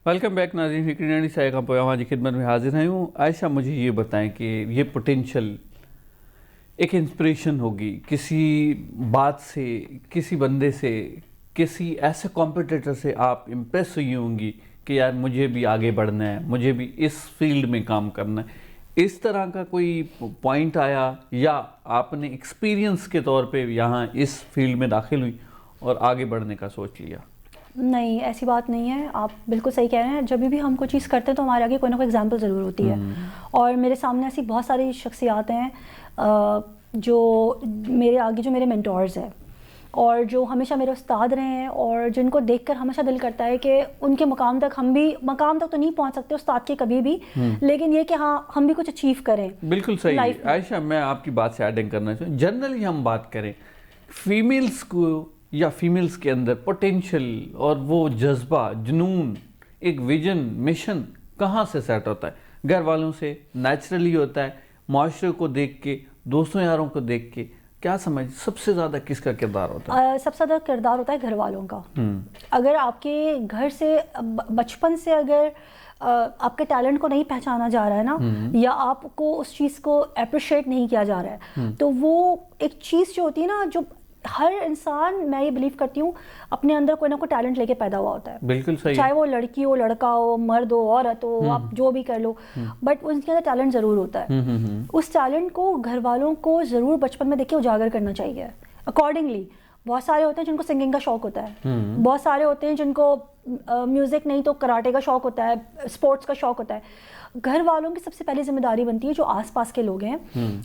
Welcome back ناظرین، فکری سائے کا پویاں کی خدمت میں حاضر ہیں ہوں. عائشہ مجھے یہ بتائیں کہ یہ پوٹینشل ایک انسپریشن ہوگی کسی بات سے، کسی بندے سے، کسی ایسے کمپیٹیٹر سے آپ امپریس ہوئی ہوں گی کہ یار مجھے بھی آگے بڑھنا ہے، مجھے بھی اس فیلڈ میں کام کرنا ہے. اس طرح کا کوئی پوائنٹ آیا یا آپ نے ایکسپیرینس کے طور پہ یہاں اس فیلڈ میں داخل ہوئی اور آگے بڑھنے کا سوچ لیا؟ نہیں، ایسی بات نہیں ہے. آپ بالکل صحیح کہہ رہے ہیں. جب بھی ہم کوئی چیز کرتے ہیں تو ہمارے آگے کوئی نہ کوئی ایگزامپل ضرور ہوتی ہے. اور میرے سامنے ایسی بہت ساری شخصیات ہیں جو میرے آگے، جو میرے مینٹورز ہیں اور جو ہمیشہ میرے استاد رہے ہیں، اور جن کو دیکھ کر ہمیشہ دل کرتا ہے کہ ان کے مقام تک ہم بھی، مقام تک تو نہیں پہنچ سکتے استاد کے کبھی بھی، لیکن یہ کہ ہاں ہم بھی کچھ اچیو کریں. بالکل صحیح. عائشہ میں آپ کی بات سے ایڈنگ کرنا چاہوں، جنرلی ہم بات کریں فیمیلز کو یا فیمیلز کے اندر پوٹینشل اور وہ جذبہ، جنون، ایک ویژن، مشن کہاں سے سیٹ ہوتا ہے؟ گھر والوں سے نیچرلی ہوتا ہے، معاشرے کو دیکھ کے، دوستوں یاروں کو دیکھ کے؟ کیا سمجھ سب سے زیادہ کس کا کردار ہوتا ہے؟ سب سے زیادہ کردار ہوتا ہے گھر والوں کا. اگر آپ کے گھر سے بچپن سے اگر آپ کے ٹیلنٹ کو نہیں پہچانا جا رہا ہے نا، یا آپ کو اس چیز کو اپریشیٹ نہیں کیا جا رہا ہے، تو وہ ایک چیز جو ہوتی ہے نا، جو ہر انسان، میں یہ بلیو کرتی ہوں، اپنے اندر کوئی نہ کوئی ٹیلنٹ لے کے پیدا ہوا ہوتا ہے. بالکل صحیح. چاہے وہ لڑکی ہو، لڑکا ہو، مرد ہو، عورت ہو، آپ جو بھی کر لو، بٹ ان کے اندر ٹیلنٹ ضرور ہوتا ہے. اس ٹیلنٹ کو گھر والوں کو ضرور بچپن میں دیکھ کے اجاگر کرنا چاہیے اکارڈنگلی. بہت سارے ہوتے ہیں جن کو سنگنگ کا شوق ہوتا ہے، بہت سارے ہوتے ہیں جن کو میوزک نہیں تو کراٹے کا شوق ہوتا ہے، اسپورٹس کا شوق ہوتا ہے. گھر والوں کی سب سے پہلی ذمہ داری بنتی ہے، جو آس پاس کے لوگ ہیں،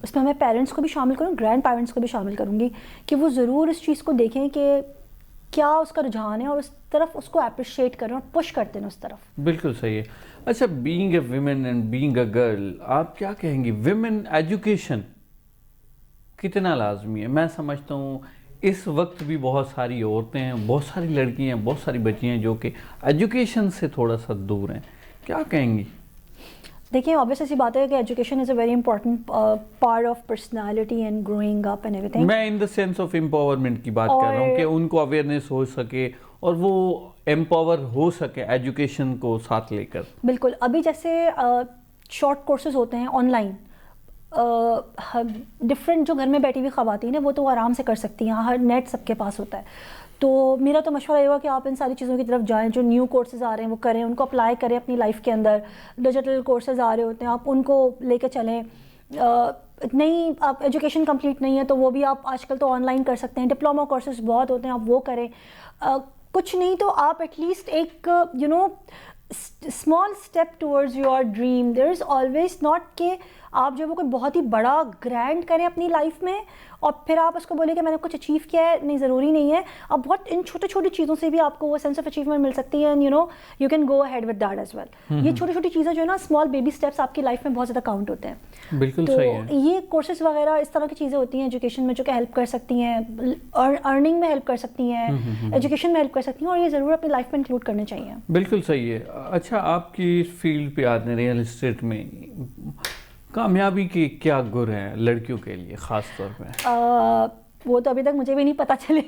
اس میں میں پیرنٹس کو بھی شامل کروں، گرینڈ پیرنٹس کو بھی شامل کروں گی، کہ وہ ضرور اس چیز کو دیکھیں کہ کیا اس کا رجحان ہے، اور اس طرف اس کو اپریشیٹ کریں اور پش کرتے ہیں اس طرف. بالکل صحیح ہے. اچھا، being a women and being a girl, آپ کیا کہیں گی؟ ویمن ایجوکیشن کتنا لازمی ہے؟ میں سمجھتا ہوں اس وقت بھی بہت ساری عورتیں ہیں، بہت ساری لڑکیاں ہیں، بہت ساری بچیاں ہیں جو کہ ایجوکیشن سے تھوڑا سا دور ہیں. کیا کہیں گی؟ دیکھیں، آبویس ایسی بات ہے کہ education is a very important part of personality and growing up and every thing. میں ان دا سینس آف امپاورمنٹ کی بات کر رہا ہوں کہ ان کو اویئرنیس ہو سکے اور وہ امپاور ہو سکے ایجوکیشن کو ساتھ لے کر. بالکل. ابھی جیسے شارٹ کورسز ہوتے ہیں آن لائن، ڈفرینٹ جو گھر میں بیٹھی ہوئی خواتین ہیں وہ تو آرام سے کر سکتی ہیں، ہر نیٹ سب کے پاس ہوتا ہے. تو میرا تو مشورہ یہ ہوگا کہ آپ ان ساری چیزوں کی طرف جائیں، جو نیو کورسز آ رہے ہیں وہ کریں، ان کو اپلائی کریں اپنی لائف کے اندر. ڈیجیٹل کورسز آ رہے ہوتے ہیں، آپ ان کو لے کے چلیں. نہیں، آپ ایجوکیشن کمپلیٹ نہیں ہے تو وہ بھی آپ آج کل تو آن لائن کر سکتے ہیں. ڈپلوما کورسز بہت ہوتے ہیں، آپ وہ کریں. کچھ نہیں تو آپ ایٹ لیسٹ ایک small step towards your dream. There is always not کہ آپ جو وہ کوئی بہت ہی بڑا گرینڈ کریں اپنی لائف میں اور پھر آپ اس کو بولیں کہ میں نے کچھ اچیو کیا ہے. نہیں، ضروری نہیں ہے. آپ بہت ان چھوٹی چھوٹی چیزوں سے بھی آپ کو وہ سینس آف اچیومنٹ مل سکتی ہے، and you can go ahead with that as well. یہ چھوٹی چھوٹی چیزیں جو ہے نا، اسمال بیبی اسٹیپس آپ کی لائف میں بہت زیادہ کاؤنٹ ہوتے ہیں. بالکل تو صحیح ہے. یہ کورسز وغیرہ اس طرح کی چیزیں ہوتی ہیں ایجوکیشن میں جو کہ ہیلپ کر سکتی ہیں، ارننگ میں ہیلپ کر سکتی ہیں، ایجوکیشن میں ہیلپ کر سکتی ہیں، اور یہ ضرور اپنی لائف میں انکلوڈ کرنے چاہیے. بالکل صحیح ہے. اچھا، آپ کی فیلڈ پہ آتے ہیں ریئل اسٹیٹ میں، کامیابی کے کیا گر ہیں لڑکیوں کے لیے خاص طور پہ؟ وہ تو ابھی تک مجھے بھی نہیں پتہ چلے.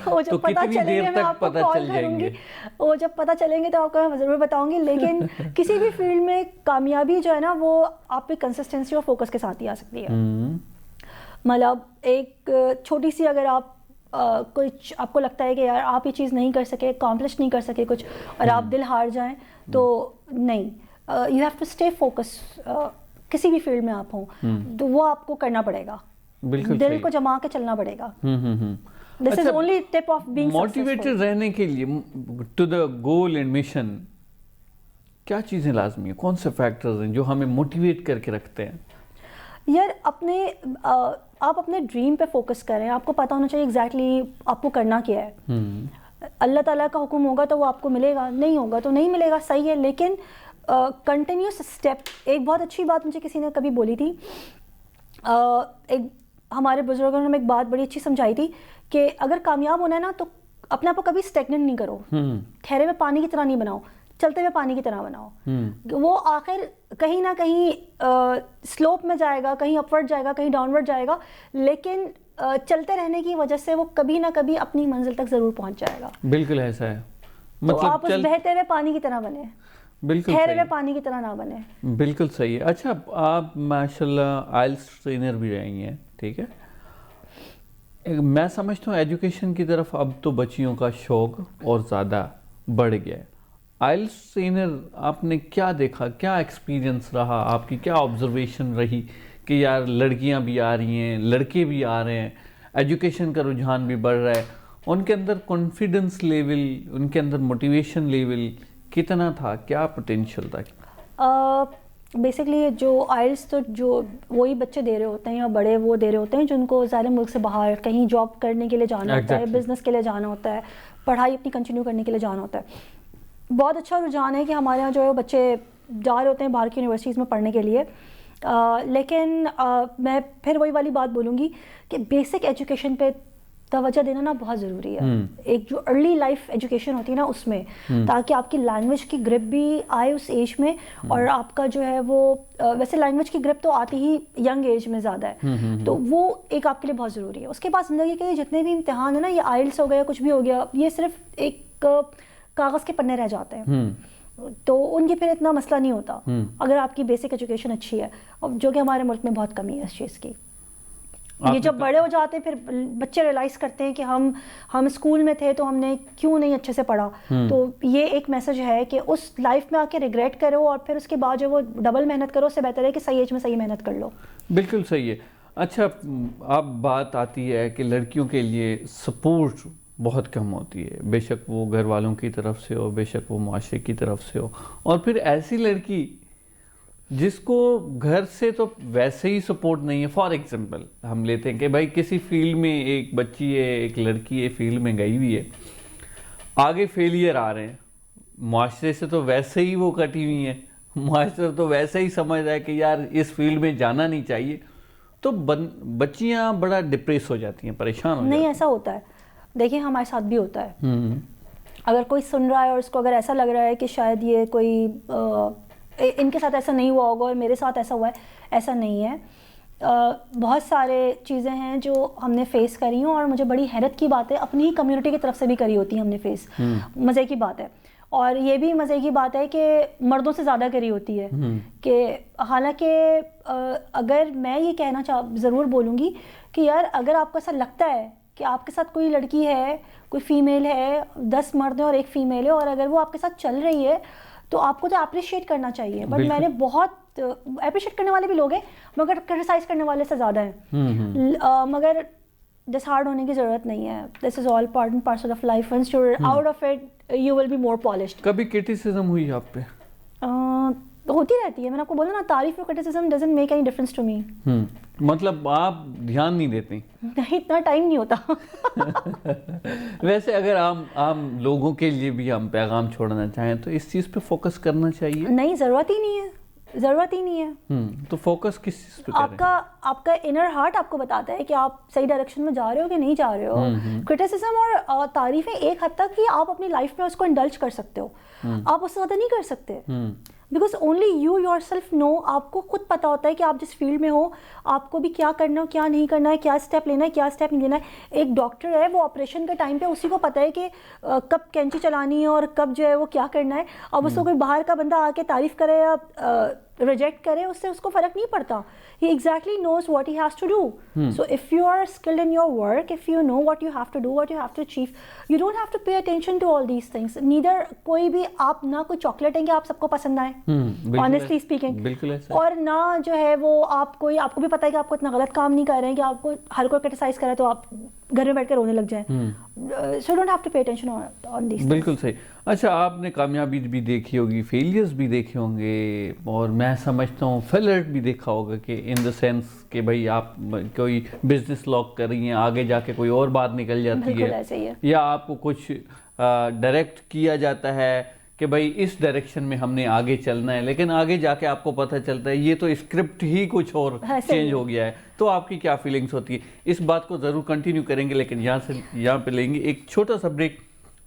وہ جب پتہ چلیں گے میں آپ کو کال کروں گی. وہ جب پتہ چلیں گے تو آپ کو میں ضرور بتاؤں گی. لیکن کسی بھی فیلڈ میں کامیابی جو ہے نا، وہ آپ کی کنسسٹنسی اور فوکس کے ساتھ ہی آ سکتی ہے. مطلب ایک چھوٹی سی، اگر آپ کچھ آپ کو لگتا ہے کہ یار آپ یہ چیز نہیں کر سکے، اکامپلش نہیں کر سکے کچھ، اور آپ دل ہار جائیں، تو نہیں، you have to stay focus. کسی بھی فیلڈ میں آپ ہوں تو وہ آپ کو کرنا پڑے گا. بالکل، دل کو جما کے چلنا پڑے گا. This is only tip of being motivated رہنے کے لیے to the goal and mission کیا چیزیں لازمی ہیں؟ کون سے فیکٹرز ہیں جو ہمیں موٹیویٹ کر کے رکھتے ہیں؟ یار آپ اپنے ڈریم پہ فوکس کریں. آپ کو پتہ ہونا چاہیے ایگزیکٹلی آپ کو کرنا کیا ہے. اللہ تعالیٰ کا حکم ہوگا تو وہ آپ کو ملے گا، نہیں ہوگا تو نہیں ملے گا، صحیح ہے. لیکن کنٹینیوس اسٹیپ. ایک بہت اچھی بات مجھے کسی نے کبھی بولی تھی، ایک ہمارے بزرگوں نے ہمیں ایک بات بڑی اچھی سمجھائی تھی کہ اگر کامیاب ہونا ہے نا تو اپنے آپ کو کبھی اسٹیگننٹ نہیں کرو. ٹھہرے ہوئے پانی کی طرح نہیں بناؤ، چلتے ہوئے پانی کی طرح بناؤ. وہ آخر کہیں نہ کہیں سلوپ میں جائے گا، کہیں اپورڈ جائے گا، کہیں ڈاؤنورڈ جائے گا، لیکن چلتے رہنے کی وجہ سے وہ کبھی نہ کبھی اپنی منزل تک ضرور پہنچ جائے گا. بالکل ایسا ہے. تو آپ اس بہتے ہوئے پانی کی طرح بنے, بالکل ٹھہرے ہوئے پانی کی طرح نہ بنے. بالکل صحیح ہے. اچھا آپ ماشاءاللہ آئلس ٹرینر بھی رہی ہیں, ٹھیک ہے. میں سمجھتا ہوں ایجوکیشن کی طرف اب تو بچیوں کا شوق اور زیادہ بڑھ گیا ہے. آئلس ٹرینر آپ نے کیا دیکھا, کیا ایکسپیرینس رہا آپ کی, کیا آبزرویشن رہی کہ یار لڑکیاں بھی آ رہی ہیں, لڑکے بھی آ رہے ہیں, ایجوکیشن کا رجحان بھی بڑھ رہا ہے, ان کے اندر کانفیڈنس لیول, ان کے اندر موٹیویشن لیول کتنا تھا, کیا پوٹینشیل تھا؟ بیسکلی جو آئلس تو جو وہی بچے دے رہے ہوتے ہیں یا بڑے وہ دے رہے ہوتے ہیں جن کو ظاہر ملک سے باہر کہیں جاب کرنے کے لیے جانا ہوتا ہے, بزنس کے لیے جانا ہوتا ہے, پڑھائی اپنی کنٹینیو کرنے کے لیے جانا ہوتا ہے. بہت اچھا رجحان ہے کہ ہمارے یہاں جو ہے بچے جا رہے ہوتے ہیں باہر کی یونیورسٹیز میں پڑھنے کے لیے. لیکن میں پھر وہی والی بات بولوں گی کہ بیسک ایجوکیشن پہ توجہ دینا نا بہت ضروری ہے. ایک جو ارلی لائف ایجوکیشن ہوتی ہے نا اس میں, تاکہ آپ کی لینگویج کی گرپ بھی آئے اس ایج میں, اور آپ کا جو ہے وہ ویسے لینگویج کی گرپ تو آتی ہی ینگ ایج میں زیادہ ہے, تو وہ ایک آپ کے لیے بہت ضروری ہے. اس کے بعد زندگی کے جتنے بھی امتحان ہیں نا, یہ آئلس ہو گیا, کچھ بھی ہو گیا, یہ صرف ایک کاغذ کے پنے رہ جاتے ہیں, تو ان کی پھر اتنا مسئلہ نہیں ہوتا اگر آپ کی بیسک ایجوکیشن اچھی ہے, جو کہ ہمارے ملک میں بہت کمی ہے اس چیز کی. یہ جب بڑے ہو جاتے ہیں پھر بچے ریلائز کرتے ہیں کہ ہم اسکول میں تھے تو ہم نے کیوں نہیں اچھے سے پڑھا. تو یہ ایک میسج ہے کہ اس لائف میں آ کے ریگریٹ کرو اور پھر اس کے بعد جو وہ ڈبل محنت کرو, اس سے بہتر ہے کہ صحیح ایج میں صحیح محنت کر لو. بالکل صحیح ہے. اچھا اب بات آتی ہے کہ لڑکیوں کے لیے سپورٹ بہت کم ہوتی ہے, بے شک وہ گھر والوں کی طرف سے ہو, بے شک وہ معاشرے کی طرف سے ہو, اور پھر ایسی لڑکی جس کو گھر سے تو ویسے ہی سپورٹ نہیں ہے. فار ایگزامپل ہم لیتے ہیں کہ بھائی کسی فیلڈ میں ایک بچی ہے, ایک لڑکی ہے, فیلڈ میں گئی ہوئی ہے, آگے فیلئر آ رہے ہیں, معاشرے سے تو ویسے ہی وہ کٹی ہوئی ہیں, معاشرہ تو ویسے ہی سمجھ رہا ہے کہ یار اس فیلڈ میں جانا نہیں چاہیے, تو بچیاں بڑا ڈپریس ہو جاتی ہیں, پریشان ہو جاتی ہیں. نہیں ایسا ہوتا ہے, دیکھیں ہمارے ساتھ بھی ہوتا ہے. اگر کوئی سن رہا ہے اور اس کو اگر ایسا لگ رہا ہے کہ شاید یہ کوئی ان کے ساتھ ایسا نہیں ہوا ہوگا اور میرے ساتھ ایسا ہوا ہے, ایسا نہیں ہے. بہت سارے چیزیں ہیں جو ہم نے فیس کری ہوں, اور مجھے بڑی حیرت کی بات ہے اپنی ہی کمیونٹی کی طرف سے بھی کری ہوتی ہیں ہم نے فیس. مزے کی بات ہے, اور یہ بھی مزے کی بات ہے کہ مردوں سے زیادہ کری ہوتی ہے. کہ حالانکہ اگر میں یہ کہنا ضرور بولوں گی کہ یار اگر آپ کو ایسا لگتا ہے کہ آپ کے ساتھ کوئی لڑکی ہے, کوئی فیمیل ہے, 10 مرد ہیں اور ایک فیمیل ہے, اور اگر وہ آپ کے ساتھ چل رہی ہے تو آپ کو تو اپریشیٹ کرنا چاہیے. بٹ میں نے بہت اپریشیٹ کرنے والے بھی لوگ ہیں مگر کرٹیسائز کرنے والے سے زیادہ ہیں. مگر ڈسہارڈ ہونے کی ضرورت نہیں ہے. This is all part and parcel of life. Once you are out of it you will be more polished. کبھی کرٹیسزم ہوئی آپ پہ؟ ہوتی رہتی ہے. میں نے آپ کو بولا نا, تعریف اور criticism doesn't make any difference to me. مطلب آپ دھیان نہیں دیتے؟ نہیں, اتنا ٹائم نہیں ہوتا. ویسے اگر عام لوگوں کے لیے بھی ہم پیغام چھوڑنا چاہیں تو اس چیز پہ فوکس کرنا چاہیے؟ نہیں, ضرورت ہی نہیں ہے, ضرورت ہی نہیں ہے. تو فوکس کس چیز پہ کریں؟ آپ کا انر ہارٹ آپ کو بتاتا ہے کہ آپ صحیح ڈائریکشن میں جا رہے ہو کہ نہیں جا رہے ہو. کرٹیسزم اور تعریفیں ایک حد تک ہی آپ اپنی لائف میں اس کو انڈلج کر سکتے ہو, آپ اس سے زیادہ نہیں کر سکتے. Because only you yourself know. آپ کو خود پتا ہوتا ہے کہ آپ جس فیلڈ میں ہو آپ کو بھی کیا کرنا ہے, کیا نہیں کرنا ہے, کیا اسٹیپ لینا ہے, کیا اسٹیپ نہیں لینا ہے. ایک ڈاکٹر ہے, وہ آپریشن کے ٹائم پہ اسی کو پتا ہے کہ کب کینچی چلانی ہے اور کب جو ہے وہ کیا کرنا ہے. اب اس کو کوئی باہر کا بندہ آ کے تعریف کرے یا ریجیکٹ کرے, اس سے اس کو فرق نہیں پڑتا. He exactly knows what he has to do. So if you are skilled in your work, if you know what you have to do, what you have to achieve, you don't have to pay attention to all these things. Neither کوئی بھی آپ نہ کوئی chocolate ہیں کہ آپ سب کو پسند آئے, honestly speaking, اور نہ جو ہے وہ آپ کو بھی پتا ہے کہ آپ کو اتنا غلط کام نہیں کر رہے ہیں کہ آپ کو ہر کوئی کرٹیسائز کرے تو آپ گھر میں بیٹھ کے رونے لگ جائیں. So you don't have to pay attention on these things. بالکل صحیح. اچھا آپ نے کامیابی بھی دیکھی ہوگی, فیلئرز بھی دیکھے ہوں گے, اور میں سمجھتا ہوں فیلئر بھی دیکھا ہوگا کہ ان دا سینس کہ بھائی آپ کوئی بزنس لاک کر رہی ہیں, آگے جا کے کوئی اور بات نکل جاتی ہے, یا آپ کو کچھ ڈائریکٹ کیا جاتا ہے کہ بھائی اس ڈائریکشن میں ہم نے آگے چلنا ہے, لیکن آگے جا کے آپ کو پتہ چلتا ہے یہ تو اسکرپٹ ہی کچھ اور چینج ہو گیا ہے. تو آپ کی کیا فیلنگس ہوتی ہے؟ اس بات کو ضرور کنٹینیو کریں گے, لیکن یہاں پہ لیں گے ایک چھوٹا سا بریک.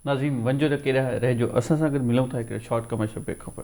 ناظرین ونجو رکھے رہ جو اساں اگر ملوں تھا ایک شارٹ کمرشل بریک پر.